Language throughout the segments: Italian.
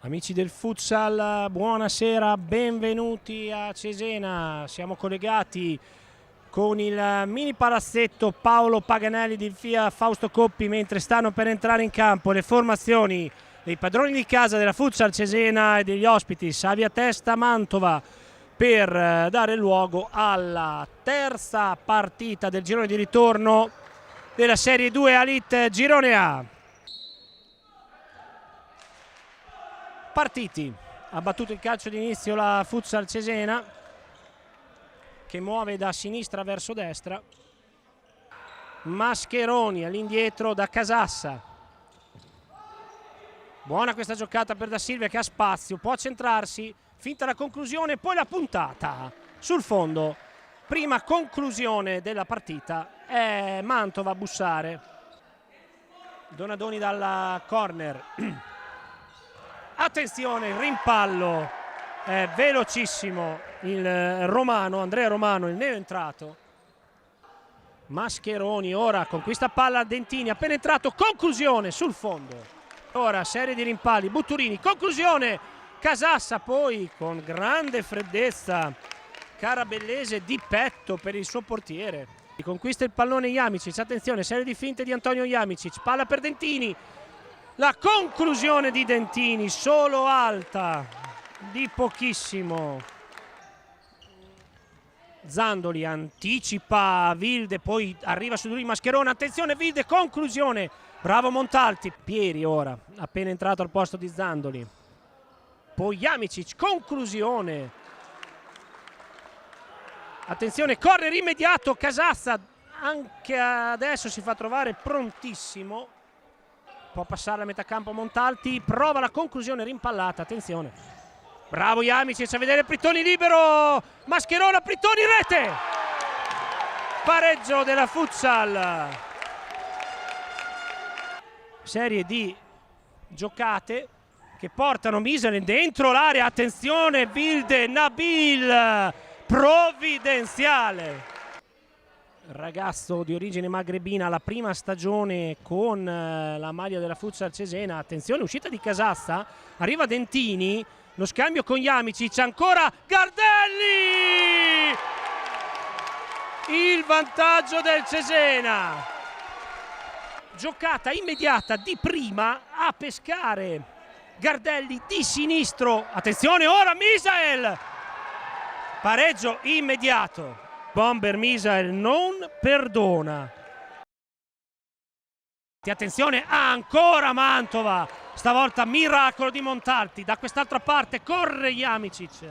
Amici del futsal, buonasera, benvenuti a Cesena. Siamo collegati con il mini palazzetto Paolo Paganelli di FIA Fausto Coppi mentre stanno per entrare in campo le formazioni dei padroni di casa della futsal Cesena e degli ospiti Savia Testa Mantova per dare luogo alla terza partita del girone di ritorno della Serie 2 Elite Girone A. Partiti, ha battuto il calcio d'inizio la futsal Cesena che muove da sinistra verso destra. Mascheroni all'indietro da Casassa. Buona questa giocata per Da Silva che ha spazio, può centrarsi, finta la conclusione, poi la puntata sul fondo. Prima conclusione della partita è Mantova a bussare. Donadoni dalla corner. Attenzione, il rimpallo è velocissimo, il Romano, Andrea Romano, il neoentrato. Mascheroni ora conquista palla, Dentini appena entrato, conclusione sul fondo. Ora serie di rimpalli, Butturini, conclusione, Casassa poi con grande freddezza, Carabellese di petto per il suo portiere. Conquista il pallone Jamicic, attenzione, serie di finte di Antonio Jamicic, palla per Dentini. La conclusione di Dentini, solo alta, di pochissimo. Zandoli anticipa Wilde, poi arriva su lui Mascherone, attenzione Wilde, conclusione. Bravo Montalti, Pieri ora, appena entrato al posto di Zandoli. Poi Jamicic, conclusione. Attenzione, corner immediato, Casassa, anche adesso si fa trovare prontissimo. Può passare a metà campo Montalti, prova la conclusione rimpallata, attenzione. Bravo Jamicic a vedere Prittoni libero, Mascherona, Prittoni, rete! Pareggio della futsal. Serie di giocate che portano Miselen dentro l'area, attenzione, Wilde, Nabil, provvidenziale. Ragazzo di origine magrebina, la prima stagione con la maglia della futsal Cesena. Attenzione, uscita di Casassa, arriva Dentini, lo scambio con Jamicic, ancora Gardelli! Il vantaggio del Cesena. Giocata immediata di prima a pescare Gardelli di sinistro. Attenzione ora Misael! Pareggio immediato. Bomber Misael non perdona. Attenzione, ancora Mantova, stavolta miracolo di Montalti, da quest'altra parte corre Jamicic,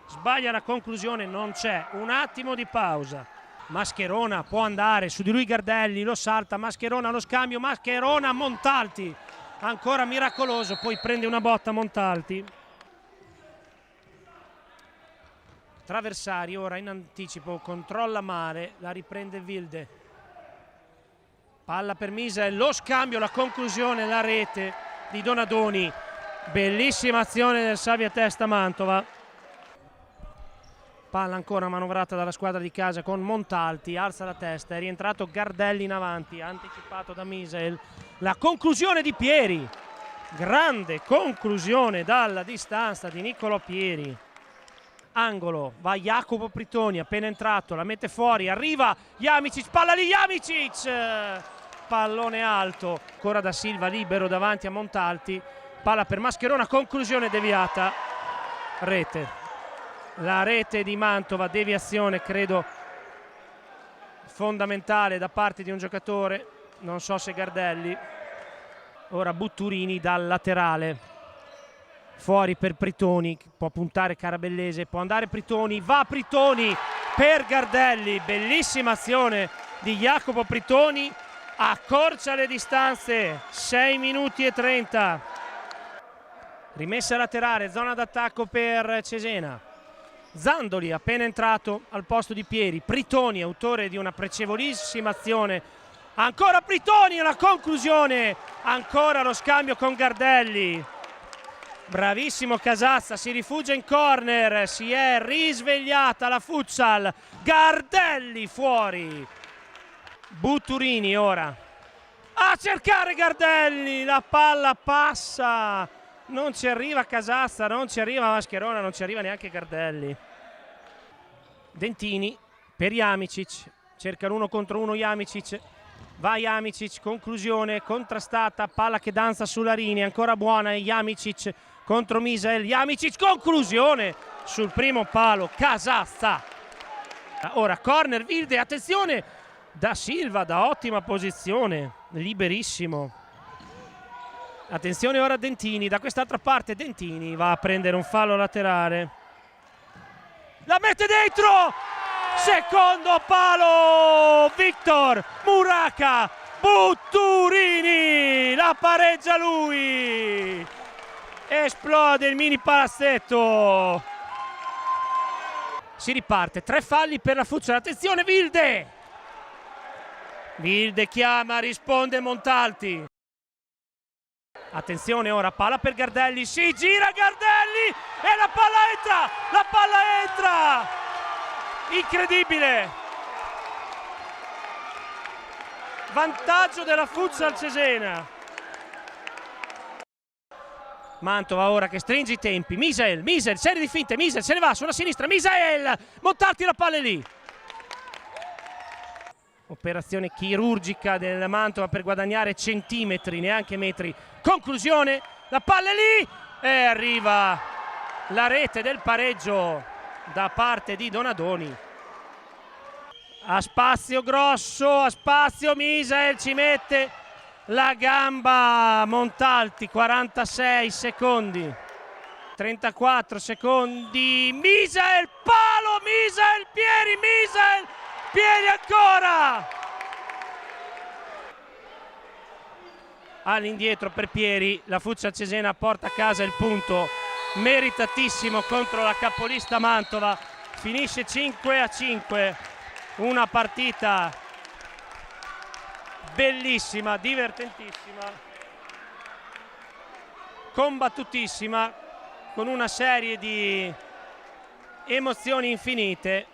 sbaglia la conclusione, non c'è, un attimo di pausa. Mascherona può andare, su di lui Gardelli, lo salta, Mascherona allo scambio, Mascherona, Montalti, ancora miracoloso, poi prende una botta Montalti. Traversari ora in anticipo, controlla male, la riprende Wilde. Palla per Misael, lo scambio, la conclusione, la rete di Donadoni. Bellissima azione del Savia Testa Mantova. Palla ancora manovrata dalla squadra di casa con Montalti, alza la testa, è rientrato Gardelli in avanti, anticipato da Misael. La conclusione di Pieri, grande conclusione dalla distanza di Niccolò Pieri. Angolo, va Jacopo Prittoni, appena entrato, la mette fuori, arriva Jamicic, palla lì Jamicic, pallone alto, ancora Da Silva libero davanti a Montalti, palla per Mascherona, conclusione deviata, rete, la rete di Mantova, deviazione credo fondamentale da parte di un giocatore, non so se Gardelli. Ora Butturini dal laterale. Fuori per Prittoni, può puntare Carabellese, può andare Prittoni, va Prittoni per Gardelli, bellissima azione di Jacopo Prittoni, accorcia le distanze, 6 minuti e 30. Rimessa laterale, zona d'attacco per Cesena. Zandoli appena entrato al posto di Pieri, Prittoni autore di una piacevolissima azione, ancora Prittoni, la conclusione, ancora lo scambio con Gardelli. Bravissimo Casassa, si rifugia in corner, si è risvegliata la futsal, Gardelli fuori, Butturini ora a cercare Gardelli, la palla passa Non ci arriva Casassa, non ci arriva Mascherona, non ci arriva neanche Gardelli. Dentini per Jamicic, cerca l'uno contro uno Jamicic, va Jamicic, conclusione contrastata, palla che danza sulla linea, ancora buona Jamicic contro Misael, Jamicic, conclusione sul primo palo, Casassa. Ora corner Wilde, attenzione da Silva, da ottima posizione, liberissimo. Attenzione ora Dentini, da quest'altra parte Dentini va a prendere un fallo laterale. La mette dentro! Secondo palo! Victor Muraca Butturini! La pareggia lui! Esplode il mini palazzetto! Si riparte, 3 falli per la Futsal. Attenzione Wilde! Wilde chiama, risponde Montalti. Attenzione ora, palla per Gardelli, si gira Gardelli e la palla entra! La palla entra! Incredibile! Vantaggio della Futsal Cesena. Mantova ora che stringe i tempi, Misael, serie di finte, Misael se ne va sulla sinistra, Misael! Montalti, la palla è lì. Operazione chirurgica del Mantova per guadagnare centimetri, neanche metri. Conclusione, la palla è lì e arriva la rete del pareggio da parte di Donadoni. A spazio grosso, a spazio Misael ci mette la gamba Montalti, 46 secondi, 34 secondi, Misael, palo, Misael, Pieri ancora! All'indietro per Pieri, la Futsal Cesena porta a casa il punto meritatissimo contro la capolista Mantova, finisce 5-5, una partita bellissima, divertentissima, combattutissima, con una serie di emozioni infinite.